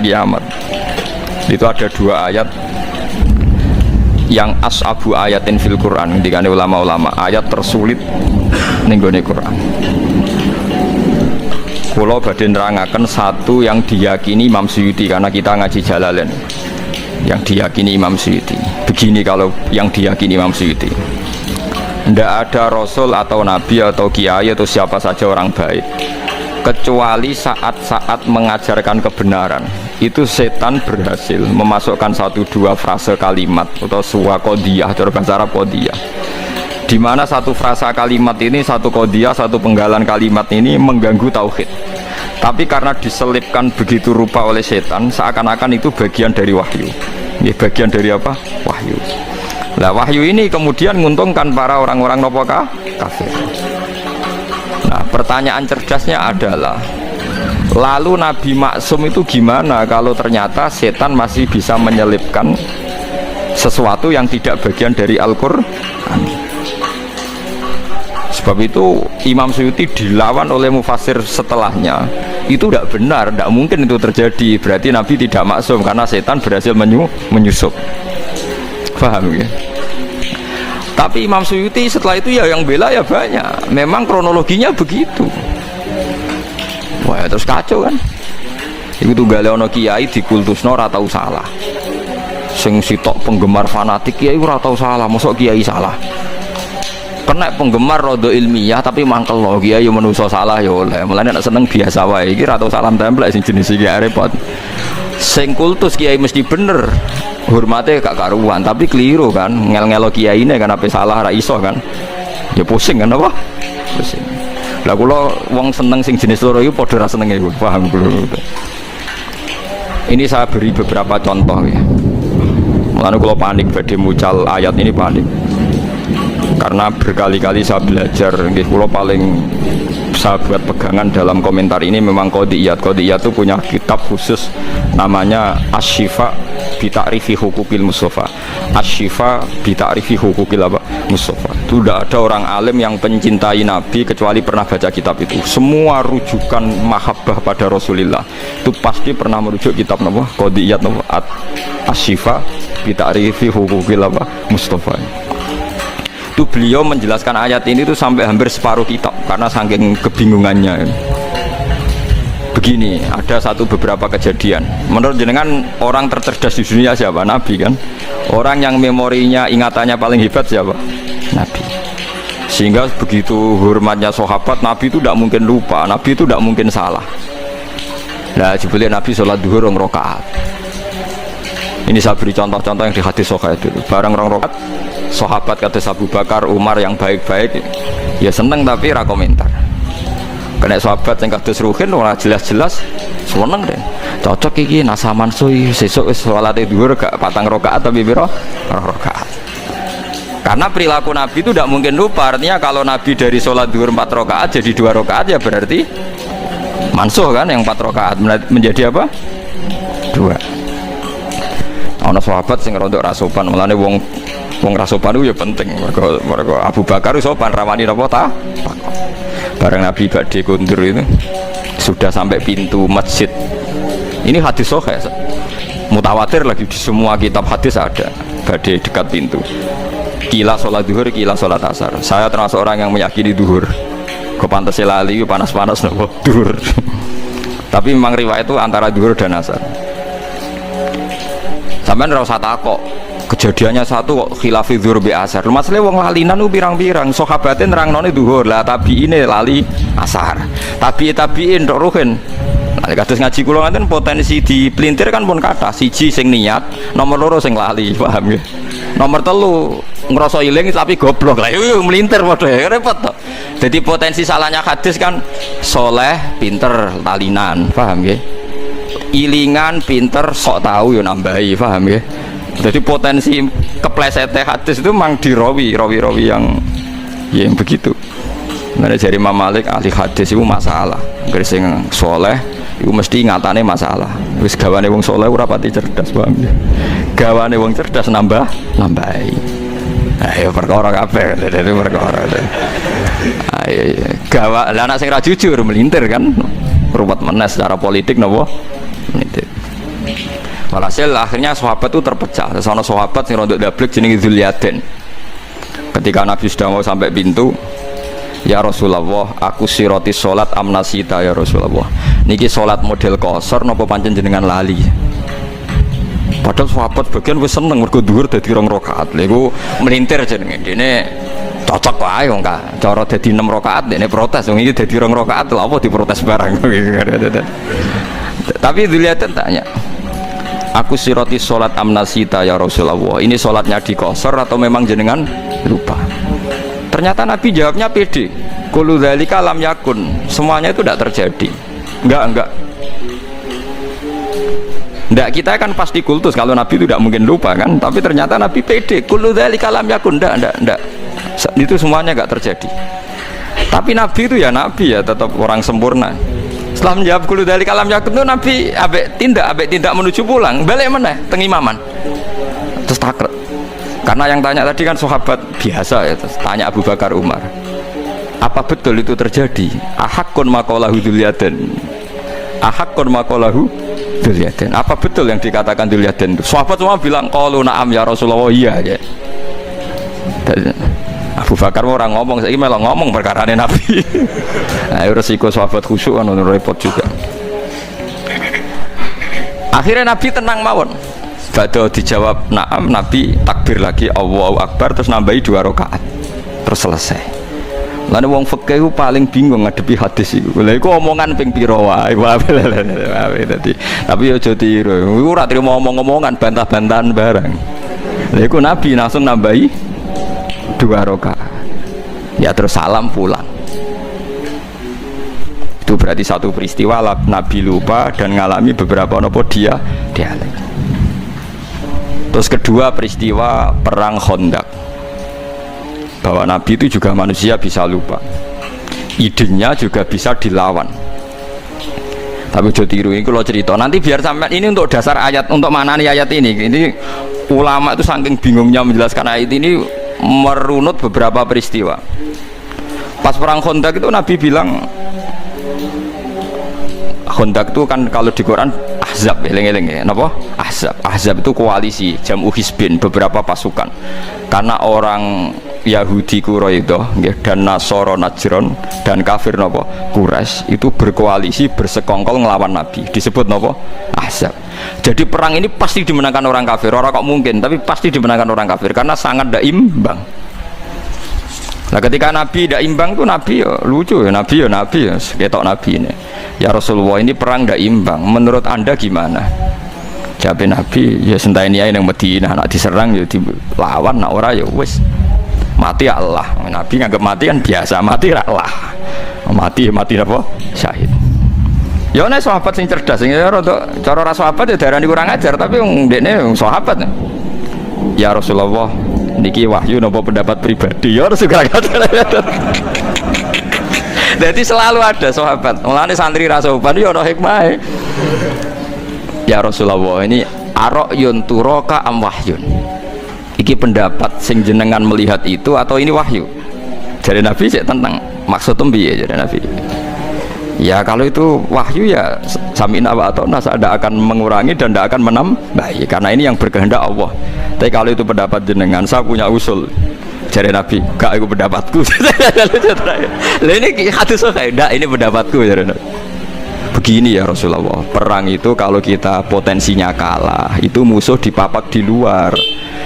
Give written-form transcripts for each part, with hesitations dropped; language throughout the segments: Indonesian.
kiamat. Itu ada dua ayat yang as'abu ayatin fil Quran, dikane ulama-ulama, ayat tersulit ning gone Quran. Kula badhe nerangaken satu yang diyakini Imam Suyuti, karena kita ngaji Jalalain. Yang diyakini Imam Suyuti begini, kalau yang diyakini Imam Suyuti, tidak ada rasul atau nabi atau kiai atau siapa saja orang baik kecuali saat-saat mengajarkan kebenaran itu setan berhasil memasukkan satu dua frase kalimat atau suwa kodiyah, cara bahasa Arab kodiyah, di mana satu frasa kalimat ini, satu kodiyah, satu penggalan kalimat ini mengganggu tauhid. Tapi karena diselipkan begitu rupa oleh setan, seakan-akan itu bagian dari wahyu. Ini bagian dari apa? Wahyu. Nah, wahyu ini kemudian menguntungkan para orang-orang kafir. Nah, pertanyaan cerdasnya adalah, lalu Nabi Maksum itu gimana kalau ternyata setan masih bisa menyelipkan sesuatu yang tidak bagian dari Al-Quran? Sebab itu Imam Suyuti dilawan oleh mufassir setelahnya. Itu tidak benar, tidak mungkin itu terjadi. Berarti Nabi tidak maksum karena setan berhasil menyusup. Paham ya? Tapi Imam Suyuti setelah itu ya yang bela ya banyak. Memang kronologinya begitu. Wah, terus kacau kan? Iku tunggale ana kiai dikultusno ora tau salah. Sing sitok penggemar fanatik kiai ora tau salah, mosok kiai salah. Kena penggemar rodo ilmiah tapi mangkel lo kiai yo menungso salah yo oleh. Mulane nek seneng biasa wae iki ora tau salam templek sing jenis iki repot. Sing kultus kiai mesti bener. Hormate gak karuan, tapi keliru kan, ngel-ngelo kiai ini kan apa salah ra iso kan. Ya pusing kan apa? Pusing. Lah kula wong seneng sing jenis loro iki padha ra senenge, paham kula. Ini saya beri beberapa contoh ya. Mulane kula panik badhe mucal ayat ini, panik. Karena berkali-kali saya belajar, nggih kula paling saya buat pegangan dalam komentar ini memang Qodiyat. Qodiyat itu punya kitab khusus namanya Asy-Syifa bi Ta'rifi Huquqil Mustafa. Asy-Syifa bi Ta'rifi Huquqil Mustafa. Itu tidak ada orang alim yang pencintai Nabi kecuali pernah baca kitab itu. Semua rujukan mahabbah pada Rasulullah itu pasti pernah merujuk kitab nama Qodiyat, nama Asy-Syifa bi Ta'rifi Huquqil Mustafa. Itu beliau menjelaskan ayat ini tuh sampai hampir separuh kitab karena saking kebingungannya. Begini, ada beberapa kejadian. Menurut jenengan orang tercerdas di dunia siapa? Nabi kan. Orang yang memorinya, ingatannya paling hebat siapa? Nabi. Sehingga begitu hormatnya sahabat, Nabi itu tidak mungkin lupa, Nabi itu tidak mungkin salah. Nah, jebule Nabi sholat duhur 2 rakaat. Ini saya beri contoh-contoh yang di hadis Sahih dulu. Barang 2 rakaat, sahabat kata Abu Bakar, Umar yang baik-baik ya seneng tapi ra komentar. Kena sahabat yang kados Ruhin ora jelas-jelas seneng deh. Cocok iki nasaman suwi sesuk wis salat dhuwur gak 4 rakaat tapi pira? 2 rakaat. Karena perilaku Nabi itu tidak mungkin lupa. Artinya kalau Nabi dari salat dhuwur 4 rakaat jadi 2 rakaat ya berarti mansuh kan, yang 4 rakaat menjadi apa? 2. Ana sahabat sing rada ra sopan, mulane wong rasopan itu ya penting. Mereka Abu Bakar sopan, ramani napa ta? Bareng Nabi badhe kundur itu sudah sampai pintu masjid. Ini hadis sahih, mutawatir lagi di semua kitab hadis ada. Badhe dekat pintu. Kila sholat duhur, kila sholat asar. Saya termasuk orang yang meyakini duhur. Kepantese lali panas-panas napa duhur. Tapi memang riwayat itu antara duhur dan asar. Sampeyan ora usah takok. Kejadiannya satu kok khilafi dhuhur bi asar. Masale wong lalinan ku pirang-pirang, sahabate nerangnone dhuhur, lah tabiine lali asar. Tabiin tok ruhin. Nah, kados ngaji kula ngaten potensi dipelintir kan pun kathah. Siji sing niat, nomor loro sing lali, paham ya? Nomor 3 ngrasa iling tapi goblok. Lah yo melintir padha ya repot to. Jadi potensi salahnya hadis kan soleh, pinter, lalinan, paham ya? Ilingan, pinter, sok tahu yo nambahi, paham ya? Jadi potensi keplesetnya hadis itu memang dirawi yang begitu. Nah, dari Imam Malik ahli hadis itu masalah. Garis yang soleh itu mesti ngatane masalah. Wis gawane wong soleh ora pati cerdas, paham ya? Gawane wong cerdas nambahi. Ayo perkara kabeh, dadi perkara. Ayo gawa lah anak sing ra jujur melintir kan. Ruwet menes secara politik napa? Melintir. Walhasil akhirnya sahabat itu terpecah. Sono sahabat sing rondok dablek jenenge Dzulyaden. Ketika Nabi sudah mau sampai pintu, ya Rasulullah, aku siroti sholat amnasita ya Rasulullah. Niki sholat model kosor napa pancen jenengan lali. Padahal sahabat bagian wis seneng mergo dhuwur dadi 2 rakaat. Lha iku melintir jenenge. Dene cocok wae wong ka. Cara dadi 6 rakaat dene protes wong iki dadi 2 rakaat lha apa diprotes barang. Tapi Dzulyaden tanya, aku siroti sholat amnasita ya Rasulullah. Ini sholatnya dikosor atau memang jenengan lupa? Ternyata Nabi jawabnya pede. Kullu dzalika lam yakun. Semuanya itu tidak terjadi. Enggak. Enggak, kita kan pasti kultus kalau Nabi itu tidak mungkin lupa kan, tapi ternyata Nabi pede. Kullu dzalika lam yakun. Enggak. Itu semuanya enggak terjadi. Tapi Nabi itu ya Nabi ya, tetap orang sempurna. Setelah menjawab kullu dzalika lam yakun itu Nabi ambek tindak menuju pulang, balik meneh teng imaman. Terus takret. Karena yang tanya tadi kan sahabat biasa ya, terus tanya Abu Bakar Umar. Apa betul itu terjadi? Ahakun maqalahu Dzulyaden. Ahakun maqalahu Dzulyaden. Apa betul yang dikatakan Dzulyaden itu? Sahabat semua bilang qalu na'am ya Rasulullah, iya ya. Dan Abu Bakar orang ngomong, saiki malah ngomong perkarane Nabi. Nah, resiko sahabat khusyuk kan repot juga. Akhirnya Nabi tenang mawon. Badhe dijawab na'am, Nabi takbir lagi Allahu Akbar, terus nambahi 2 rakaat. Terus selesai. Lalu wong fikih itu paling bingung ngadepi hadis itu. Lha iku omongan ping pira wae. Tapi aja tiru. Iku ora trimo omong-omongan, bantah-bantahan barang. Lha iku Nabi langsung nambahi 2 rakaat. Ya terus salam pulang. Itu berarti satu peristiwa Nabi lupa dan ngalami beberapa nopo dialek. Terus kedua peristiwa perang Khandaq, bahwa Nabi itu juga manusia bisa lupa, idenya juga bisa dilawan. Tapi udah tiru ini kalau cerita nanti biar sampai ini untuk dasar ayat, untuk maknani ayat ini. Ini ulama itu saking bingungnya menjelaskan ayat ini merunut beberapa peristiwa. Pas perang Khandaq itu Nabi bilang, Khandaq itu kan kalau di Quran Ahzab, eleng-eleng ya, napa? Ahzab itu koalisi, jamu hizbin, beberapa pasukan. Karena orang Yahudi Quraidah dan Nasoro Najron dan kafir napa? Quraisy itu berkoalisi, bersekongkol ngelawan Nabi. Disebut napa? Ahzab. Jadi perang ini pasti dimenangkan orang kafir. Orang kok mungkin, tapi pasti dimenangkan orang kafir karena sangat tidak imbang. Nah ketika Nabi tidak imbang tuh Nabi ya lucu ya, Nabi ya ketok Nabi ini. Ya Rasulullah, ini perang tidak imbang, menurut anda gimana? Jawab Nabi, ya senteni ae nang Madinah, nak diserang ya dilawan, nak ora ya wis mati Allah. Nabi nganggep mati kan biasa, mati ra Allah. Mati apa? Syahid. Ya nek sahabat sing cerdas sing ya cara ra sahabat ya darani kurang ajar, tapi wong ndekne wong sahabat. Ya Rasulullah, niki wahyu napa pendapat pribadi ya harus segera. Jadi selalu ada sahabat. Mulane santri ra sopan ya ana hikmahe. Ya Rasulullah, ini ara'yun turaka am wahyun. Iki pendapat sing jenengan melihat itu atau ini wahyu? Jadi Nabi cek tentang maksud piye jadi Nabi. Ya kalau itu wahyu ya sami'na wa ata'na, tidak akan mengurangi dan tidak akan menambahi karena ini yang berkehendak Allah. Tapi kalau itu pendapat jenengan, saya punya usul. Jadi Nabi, gak itu pendapatku. Lah ini hadis enggak, ini pendapatku jadi Nabi. Begini ya Rasulullah, perang itu kalau kita potensinya kalah, itu musuh dipapak di luar.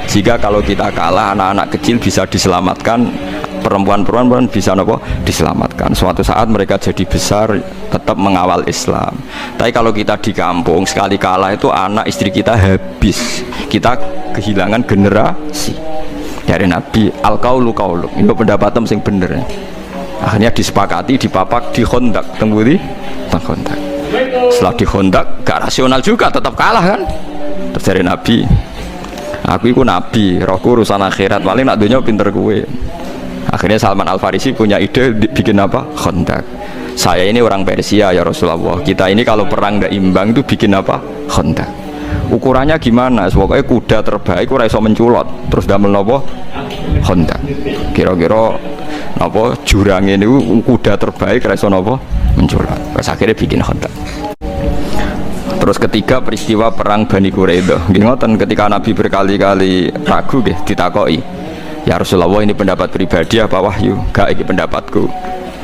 Jika kalau kita kalah, anak-anak kecil bisa diselamatkan, perempuan-perempuan bisa diselamatkan. Suatu saat mereka jadi besar, tetap mengawal Islam. Tapi kalau kita di kampung, sekali kalah itu anak istri kita habis. Kita kehilangan generasi. Dari Nabi, al-qaulu qauluk, itu pendapatan yang bener. Akhirnya disepakati, dipapak di Khandaq, tembudi Khandaq. Setelah di Khandaq, gak rasional juga, tetap kalah kan. Terus dari Nabi, aku itu Nabi, rohku urusan akhirat, paling nak dunia pinter gue. Akhirnya Salman Al-Farisi punya ide bikin apa? Khandaq. Saya ini orang Persia ya Rasulullah, kita ini kalau perang tidak imbang itu bikin apa? Khandaq. Ukurannya gimana? Pokoknya kuda terbaik ora iso menculot. Terus damel napa? Khandaq. Kira-kira napa jurang ini kuda terbaik ora iso napa? Menculot. Terus akhirnya bikin Khandaq. Terus Terus ketiga peristiwa perang Bani Quraidah. Nggih ngoten ketika Nabi berkali-kali ragu nggih ditakoki. Ya Rasulullah ini pendapat pribadi apa wahyu? Gak iki pendapatku.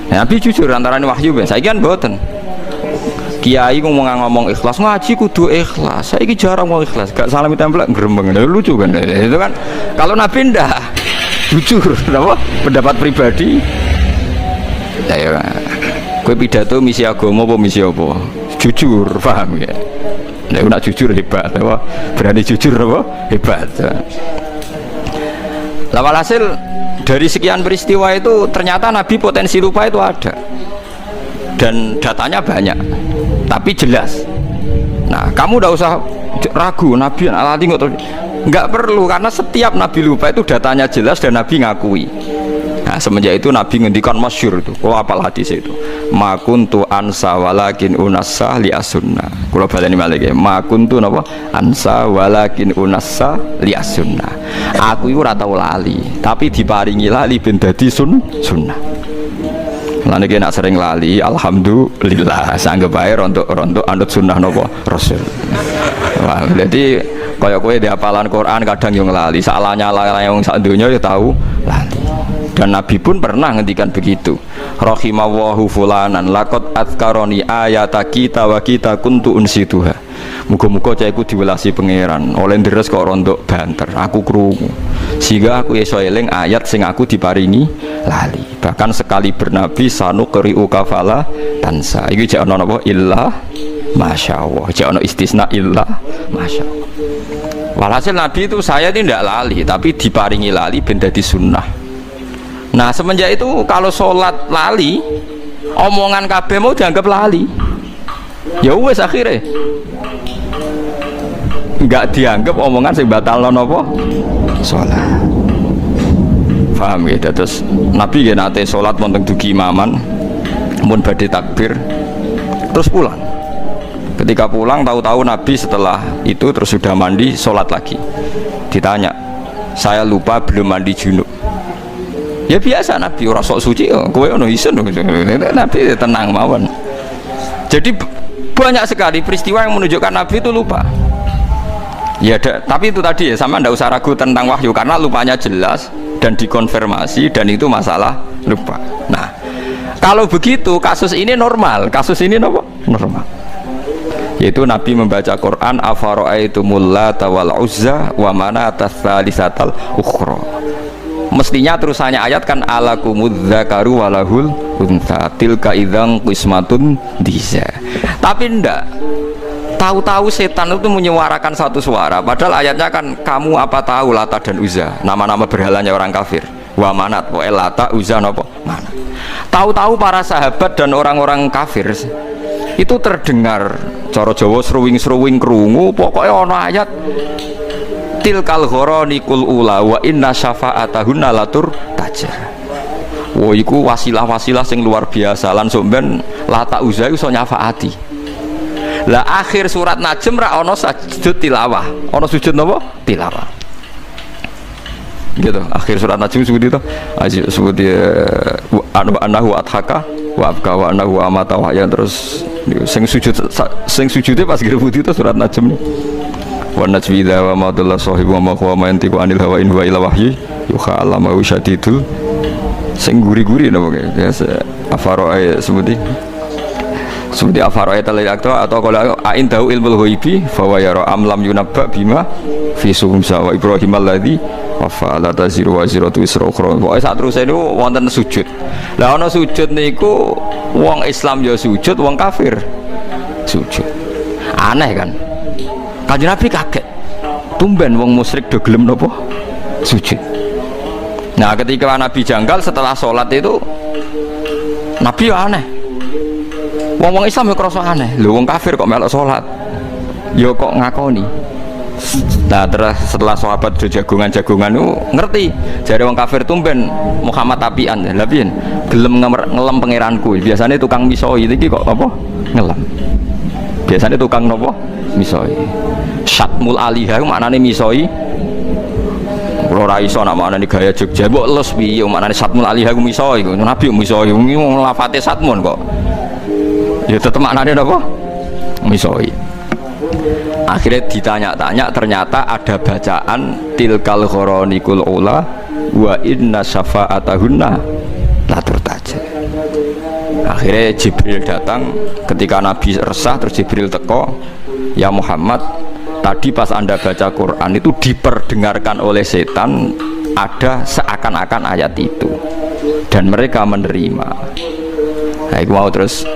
Nah, Nabi jujur antarané wahyu ben. Saiki kan mboten. Kiai ngomong ikhlas ngaji kudu ikhlas. Saiki jarang mau ikhlas. Gak salam tempel grembeng. Lucu kan. Itu kan kalau Nabi ndak jujur apa pendapat pribadi. Ya kowe pidato misi agama apa misi apa? Jujur, paham ya? Nek nak jujur hebat, apa? Berani jujur apa? Hebat. Lah walhasil dari sekian peristiwa itu ternyata Nabi potensi lupa itu ada. Dan datanya banyak. Tapi jelas. Nah, kamu udah usah ragu Nabi alati enggak perlu karena setiap Nabi lupa itu datanya jelas dan Nabi ngakui. Nah, semenjak itu Nabi ngendikan masyhur itu. Kalau apal hadis itu. Ma kuntu ansa walakin unassa li asunna. Kula baleni malih nggih. Ma kuntu napa? Ansa walakin unassa li asunna. Aku iku ora tau lali, tapi diparingi lali ben dadi sunnah. Lan iki nek sering lali, alhamdulillah sanggep bae rontok anut sunnah napa Rasul. Wah, jadi kaya kowe di hafalan Quran kadang yo nglali, salahnya wong sak donya yo tahu lali. Dan Nabi pun pernah ngendikan begitu. Rahimallahu fulanan laqad azkaroni ayata kita wa kita kuntu unsituha. Muga-muga cahku diwelasi pangeran. Oleh deres kok rontok banter. Aku krungu. Sehingga aku iso eling ayat sing aku diparingi lali. Bahkan sekali bernabi sanu qri'u kafala tansa. Iki jek ana napa illa masyaallah. Jek ana istisna illa masyaallah. Walhasil Nabi itu saya tidak lali, tapi diparingi lali ben dadi sunnah. Nah semenjak itu kalau sholat lali, omongan kabeh mau dianggap lali. Ya wes akhirnya nggak dianggap omongan sing batal nopo sholat. Paham gitu. Terus Nabi ya nate sholat wonten dugi imaman, mun badhe takbir, terus pulang. Ketika pulang tahu-tahu Nabi setelah itu terus sudah mandi sholat lagi. Ditanya, saya lupa belum mandi junub. Ya biasa Nabi ora sok suci kowe ono isin Nabi tenang mawon. Jadi banyak sekali peristiwa yang menunjukkan Nabi itu lupa. Ya tapi itu tadi ya sama ndak usah ragu tentang wahyu karena lupanya jelas dan dikonfirmasi dan itu masalah lupa. Nah, kalau begitu kasus ini normal, kasus ini normal. Yaitu Nabi membaca Quran afara'aitumul lata wal uzza wa manata tsalisatal ukhra. Mestinya terusannya ayat kan alakumudz zakaru walahul untha tilka idzan qismatun diza. Tapi ndak. Tahu-tahu setan itu menyuarakan satu suara padahal ayatnya kan kamu apa tahu Lata dan Uzza, nama-nama berhalanya orang kafir. Wa manat wa Lata Uzza napa? Manat. Tahu-tahu para sahabat dan orang-orang kafir itu terdengar cara Jawa seruwing-seruwing krungu pokoknya ana ayat tilkal ghoronikul ula wa inna syafa'atahunna latur tajar. Wah iku wasilah-wasilah sing luar biasa lan somben Lata Uzza iso nyafaati. Lah akhir surat Najm ra ana sujud tilawah. Ana sujud napa? Tilawah. Gitu. Akhir surat Najm sebut itu. Sebut anahu adhaka wa abka wa anahu amata wa ya terus sing sujudnya pas grebut itu surat Najm nih. Wa najwi idza wa ma dalla sahibu wa ma huwa ma yantiqu anil hawa in huwa illa wahyu yuha allama syadidul sing guri-guri napa ya afaro sebuti seperti afaro'ay talil akta atau kalau ain tahu ilmul ghaibi fawa yara amlam yunabba bima fi sumsa wa ibrahim alladhi wa fa'ala taziru wa ziratu isra ukhra. Pokoke sak terus niku wonten sujud. Lah ana sujud niku wong Islam ya sujud, wong kafir sujud. Aneh kan? Kanjeng Nabi kaget. Tumben wong musyrik do gelem napa? Sujud. Nah, ketika Nabi janggal setelah sholat itu Nabi ya aneh. Wong Islam ya krasa aneh. Lho wong kafir kok melok salat. Ya kok ngakoni. Nah, terus setelah sahabat do jagongan-jagongan itu ngerti. Jare wong kafir tumben Muhammad tapian. Lah piye? Gelem ngelem pangeranku. Biasanya tukang misoi iki kok apa? Ngelem. Biasanya tukang napa? Misoi. Syatmul alihah maknane misoi. Ora iso nak maknane gaya Jogja. Mbok les piye maknane syatmul alihah misoi. Nabi misoi. Wong lafate syatmun kok. Ya tetep maknane apa? Misoi. Akhirnya ditanya-tanya, ternyata ada bacaan tilkal khoronikul ula wa inna syafa'atahunna la turtaja. Akhirnya Jibril datang ketika Nabi resah, terus Jibril teko, ya Muhammad, tadi pas anda baca Quran itu diperdengarkan oleh setan ada seakan-akan ayat itu dan mereka menerima. Nah, itu mau terus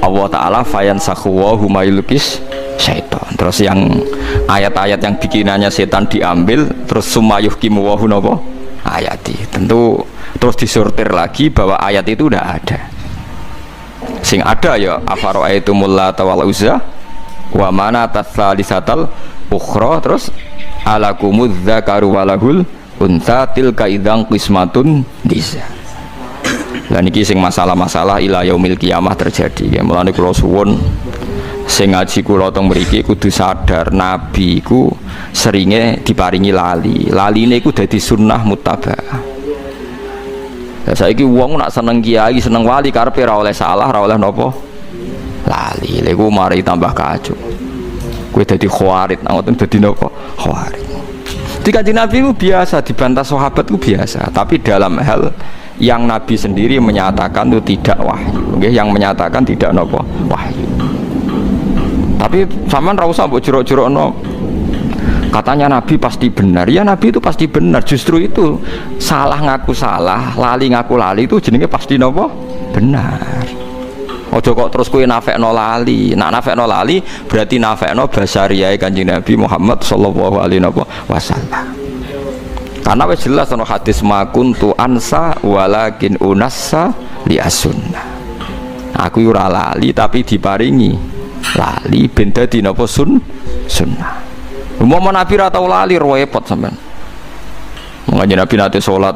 Allah Ta'ala fayansakhu wa huma yulqis syaitan. Terus yang ayat-ayat yang bikinannya setan diambil, terus sumayuh kimu wa hunapa ayati. Tentu terus disortir lagi bahwa ayat itu udah ada. Sing ada ya afara'aitumul lata wal uzza wa manata tsalisatal ukhra, terus alakumudz dzakaru walahul untha tilka idzan qismatun diza. Lah niki sing masalah-masalah ila yaumil kiamah terjadi. Ya mulane kula suwun sing ngaji kula teng mriki kudu sadar nabi iku seringe diparingi lali. Laline iku dadi sunnah muttabaah. Lah saiki wong nak seneng kiai, seneng wali karepe ora oleh salah, ora oleh napa? Lali. Lha iku mari tambah kacau. Kowe dadi khawarit, ngoten dadi napa? Khawarit. Di Kanjeng Nabi itu biasa dibantah sahabat itu biasa, tapi dalam hal yang Nabi sendiri menyatakan itu tidak wahyu, okay? Yang menyatakan tidak nopo wahyu. Tapi sampean ra usah mbok jero-jerokno. Katanya Nabi pasti benar. Ya Nabi itu pasti benar. Justru itu salah ngaku salah, lali ngaku lali itu jenenge pasti nopo benar. Ojo kok terus kowe nafekno lali. Nak nafekno lali berarti nafekno basariyae Kanjeng Nabi Muhammad sallallahu alaihi wasallam. Karena wis jelas ana hadis makuntu ansa walakin unassa li as-sunnah. Aku ora lali tapi diparingi lali ben dadi napa sunnah. Umpama Nabi ra tau lali repot sampean. Mengajeng Nabi nate salat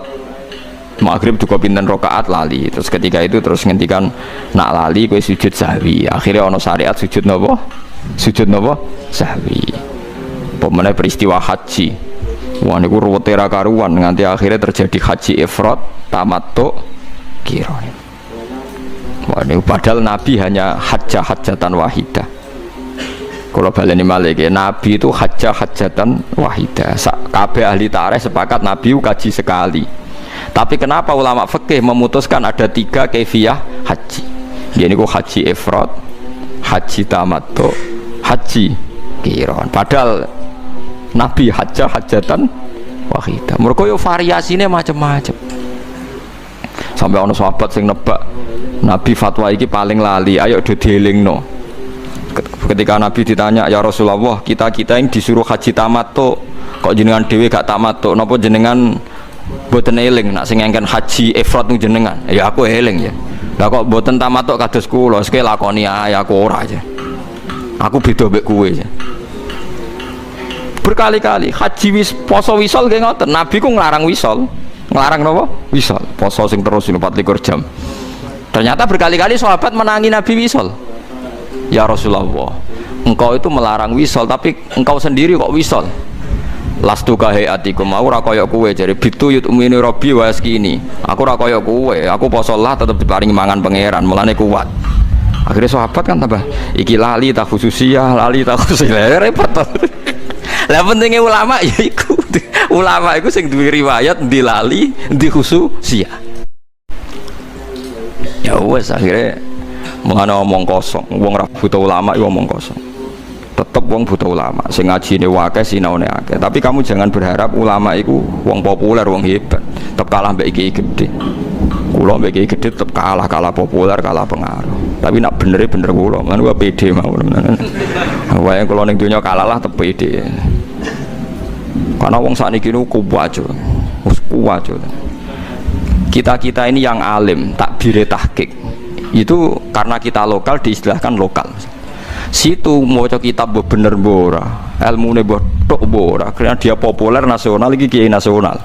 maghrib juga pinten rakaat lali, terus ketika itu terus ngendikan nak lali kowe sujud sahwi. Akhirnya ono syariat sujud napa? Sujud napa? Sahwi. Pemene peristiwa haji. Wah niku ruwete ra karuan nganti akhirnya terjadi haji ifrad, tamattu, qiran. Wah niku padahal Nabi hanya hajjatan wahidah. Kalau baleni malih Nabi itu hajjatan wahidah. Kabeh ahli tarikh sepakat Nabi kaji sekali. Tapi kenapa ulama fikih memutuskan ada 3 kaifiyah haji? Ini ku haji ifrad, haji tamattu, haji qiran. Padahal Nabi hajjatan wahidah. Mergo yo variasine macam-macam. Sampai ono sahabat sing nebak Nabi fatwa iki paling lali, ayo do dielingno. Ketika Nabi ditanya, ya Rasulullah, kita yang disuruh haji tamattu, kok jenengan dhewe gak tamattu? Napa jenengan boten eling nak sing ngengken haji ifrad niku jenengan? Ya aku eling ya. Lah kok boten tamattu kados kula, sik lakoni ae aku ora aja. Aku beda mbek kowe ya. Berkali-kali haji poso wisol nggih ngoten. Nabi ku nglarang wisol. Nglarang napa? Wisol. Poso sing terus 24 jam. Ternyata berkali-kali sahabat menangi Nabi wisol. Ya Rasulullah, engkau itu melarang wisol, tapi engkau sendiri kok wisol? Lastu kahayatikum, aku ra koyo kowe jare bitu yutumini robbi wa yaskini. Aku ra koyo kowe, aku poso lah tetep diparingi mangan pangeran, mulane kuat. Akhirnya sahabat kan tambah iki lali tak khususiyah, repot. Lah pentingnya ulama ya iku. Ulama iku sing duwe riwayat ndi lali, ndi khususiyah. Ya wes akhirnya mengenai omong kosong, wong ra buta ulama itu omong kosong. Tetep wong buta ulama, sing ngajine akeh sinaune akeh. Tapi kamu jangan berharap ulama itu wong populer, wong hebat. Tetep kalah mbek iki gede. Kula mbek iki gede tetep kalah populer, kalah pengaruh. Tapi nak bener kula, kan gua pede mawon. Wae kula ning donya kalah lah tetep pede. Karena wong sakniki niku kuwat. Wis kuwat. Kita ini yang alim, takbire tahqiq. Itu karena kita lokal diistilahkan lokal. Situ maca kitab bener bora, ilmune tok bora, karena dia populer nasional iki kiai nasional.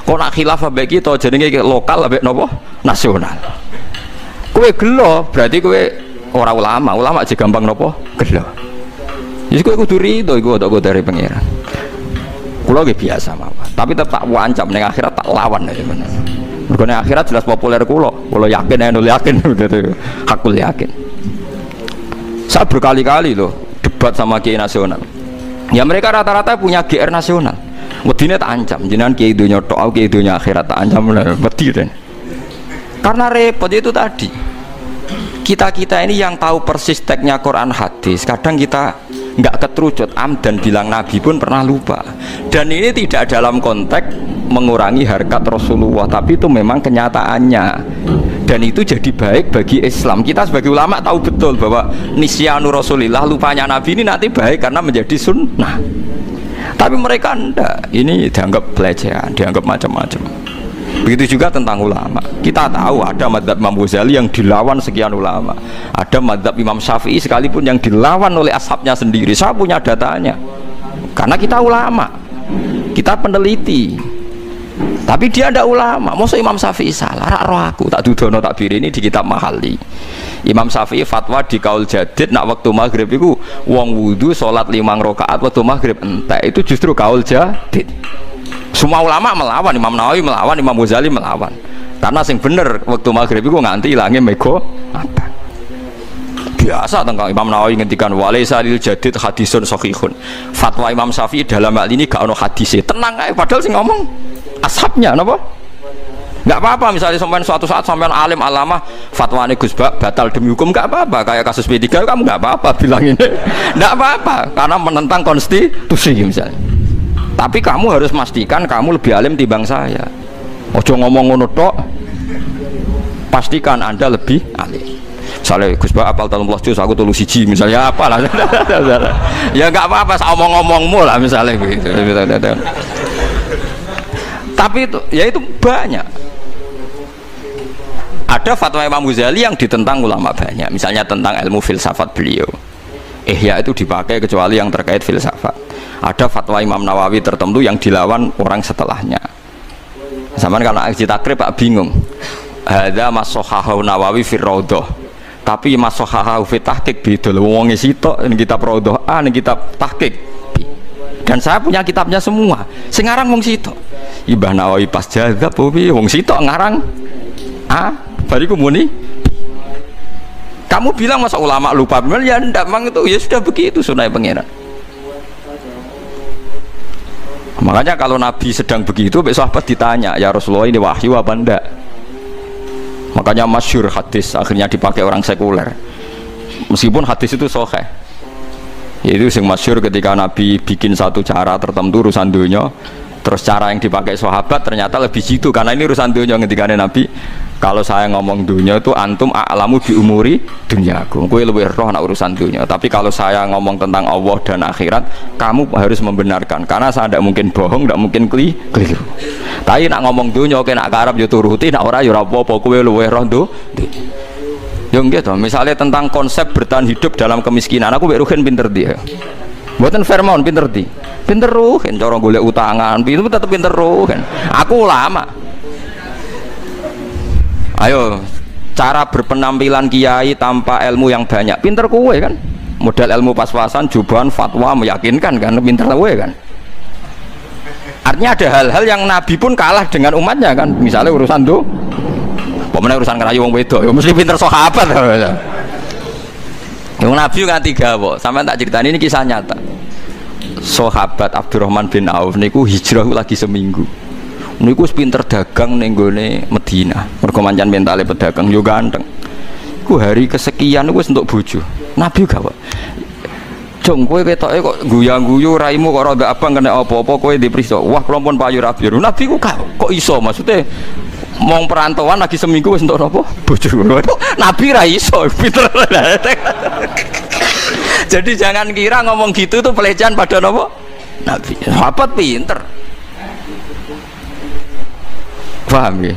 Kok nak khilaf ambek kita jenenge lokal ambek napa? Nasional. Kowe gelo berarti kowe ora ulama, ulama aja gampang napa? Gelo. Jadi kowe kudu rido iku kok dari pangeran. Kula nggih biasa mawon, tapi tetap tak wancam ning akhirat tak lawan aja bener. Mergo ning akhirat jelas populer kula yakin gitu. Hakul yakin. Saya berkali-kali loh debat sama kiai nasional. Ya mereka rata-rata punya GR nasional. Wedine tak ancam, jenengan kiai donya tok, aku kiai donya akhirat tak ancam wedi den. Karena repot itu tadi. Kita ini yang tahu persis teksnya Quran hadis, kadang kita nggak keterucut dan bilang Nabi pun pernah lupa. Dan ini tidak dalam konteks mengurangi harkat Rasulullah, tapi itu memang kenyataannya. Dan itu jadi baik bagi Islam. Kita sebagai ulama tahu betul bahwa nisyanu Rasulillah, lupanya Nabi ini nanti baik karena menjadi sunnah. Tapi mereka enggak, ini dianggap pelecehan, dianggap macam-macam. Begitu juga tentang ulama. Kita tahu ada mazhab Imam Ghazali yang dilawan sekian ulama, ada mazhab Imam Syafi'i sekalipun yang dilawan oleh ashabnya sendiri. Saya punya datanya, karena kita ulama, kita peneliti. Tapi dia ada ulama. Masa Imam Syafi'i salah? Rak roh aku tak dudono tak biri ini di kitab Mahali. Imam Syafi'i fatwa di kaul jadid nak waktu maghrib itu wong wudu sholat 5 rakaat waktu maghrib entek, itu justru kaul jadid. Semua ulama melawan, Imam Nawawi melawan, Imam Ghazali melawan. Karena sing bener waktu maghrib itu nganti hilangnya mego apa? Biasa tentang Imam Nawawi ngendikan walaisa lil jadid hadisun sahihun. Fatwa Imam Syafi'i dalam hal ini gak ono hadise. Tenang aja, padahal sing ngomong ashabnya napa? Enggak apa-apa misalnya sampean suatu saat sampean alim alamah fatwane Gus Bak batal demi hukum, enggak apa-apa. Kayak kasus P3 kamu enggak apa-apa bilang ini. Enggak apa-apa karena menentang konstitusi misalnya. Tapi kamu harus memastikan kamu lebih alim timbang saya. Ojo ngomong ngono tok. Pastikan Anda lebih alim. Misalnya Gus Bak apal 13 juz aku 3 siji misalnya apalah. Ya enggak apa-apa omong-omongmu lah misalnya begitu. Tapi itu ya itu banyak. Ada fatwa Imam Ghazali yang ditentang ulama banyak. Misalnya tentang ilmu filsafat beliau. Ihya itu dipakai kecuali yang terkait filsafat. Ada fatwa Imam Nawawi tertentu yang dilawan orang setelahnya. Zaman kalau Aji Takrib Pak bingung. Hadza masohahu Nawawi fi Raudhah. Tapi masohahu fi tahqiq beda lho wong sitok ning kitab Raudhah, ning kitab tahqiq. Dan saya punya kitabnya semua. Sing ngarang wong sitok. Ibah Nawawi pas jazab piye wong sitok ngarang. Bariku muni. Kamu bilang masa ulama lupa? Ya ndak, memang itu ya sudah begitu sunai pangeran. Makanya kalau Nabi sedang begitu, besok sahabat ditanya, ya Rasulullah ini wahyu apa enggak? Makanya masyhur hadis akhirnya dipakai orang sekuler. Meskipun hadis itu sahih. Yaitu yang masyhur ketika Nabi bikin satu cara tertentu urusan dunia, terus cara yang dipakai sahabat ternyata lebih jitu karena ini urusan dunia. Ketika Nabi, kalau saya ngomong dunia itu antum a'lamu bi umuri dunyaku, kowe luwih roh nak urusan dunia. Tapi kalau saya ngomong tentang Allah dan akhirat, kamu harus membenarkan karena saya tidak mungkin bohong, tidak mungkin keliru. Tapi nak ngomong dunia oke nak karep yo turuti, nak ora yo ora apa-apa, kowe luwih roh yo gitu. Misalnya tentang konsep bertahan hidup dalam kemiskinan, aku mbek Ruhin pinter dia. Mboten Fairmont pinter di. Pinter Ruhin cara golek utangan, itu tetep pinter Ruhin. Aku ulama. Ayo, cara berpenampilan kiai tanpa ilmu yang banyak, pinter kowe kan? Modal ilmu pas-pasan, jubahan, fatwa meyakinkan kan, pinter kowe kan? Artinya ada hal-hal yang Nabi pun kalah dengan umatnya kan, misalnya urusan tuh, pokoknya urusan kerayu wong wedok, ya mesti pinter sahabat. Yang Nabi kan 3 kok, sampai tak ceritain ini kisah nyata. Sahabat Abdurrahman bin Auf niku hijrah lagi seminggu. Niku pinter dagang ning gone Madinah. Mergo mancan mentale pedagang yo ganteng. Iku hari kesekian wis entuk bojo. Nabi gak kok. Jong kowe ketoke kok guyang-guyu raimu kok ora abang kena apa-apa kowe dipriksa. Wah, kelompon payu rabi. Nabi ku kok iso maksudnya mong perantauan lagi seminggu wis entuk apa? Bojo. Nabi ra iso, pinter. Jadi jangan kira ngomong gitu tuh pelecehan pada apa? Nabi. Sahabat pinter. Paham ya?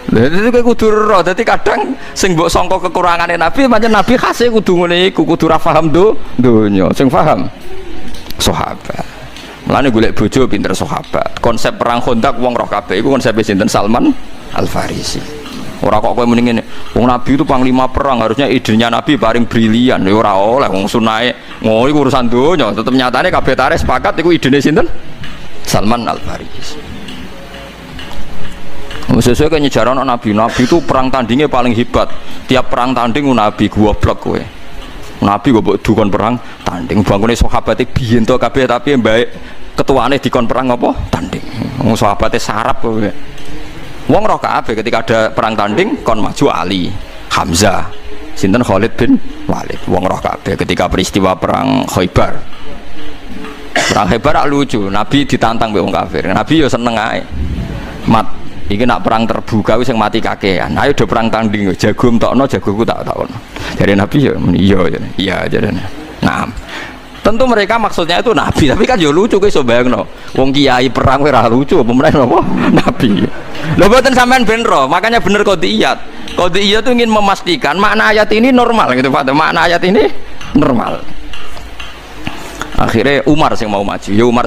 Jadi kayak kudu roh. Jadi kadang sing mbok sangka kekurangane Nabi, pancen Nabi khase kudu ngene iku, kudu ra paham donya. Sing paham sahabat. Mulane golek bojo pinter sahabat. Konsep perang Khandaq wong roh kabeh iku konsep sinten? Salman Al Farisi. Ora kok kowe muni ngene. Wong Nabi itu panglima perang, harusnya idenya Nabi paling brilian. Ya ora oleh wong sunahe ngono iku urusan donya. Tetep nyatane kabeh tarikh sepakat iku idene sinten? Salman Al Farisi. Sesuai kan nyejarah Nabi itu perang tandingnya paling hebat. Tiap perang tanding Nabi goblok kowe. Nabi kok mbok dukon perang tanding bangkune sahabate biyen to kabeh tapi mbake ketuane dikon perang apa tanding. Wong sahabate sarap kok. Wong roh kabeh ketika ada perang tanding kon maju Ali, Hamzah, sinten Khalid bin Walid. Wong roh kabeh ketika peristiwa perang Khaibar. Perang Khaibar lucu, Nabi ditantang mbek wong kafir. Nabi yo seneng ae. Mat, iki nak perang terbuka wis sing mati kakean. Ayo do perang tanding jago entokno jagoku tak takon. Dari Nabi yo iya jarene. Nah, tentu mereka maksudnya itu Nabi, tapi kan yo lucu kowe iso bayangno. Wong kiai perang ora lucu apa meneh apa? Nabi. Lho mboten sampean ben ro, makanya bener qodiyat. Qodiyat itu ingin memastikan makna ayat ini normal gitu Pak. Makna ayat ini normal. Akhirnya Umar yang mau maju. Ya Umar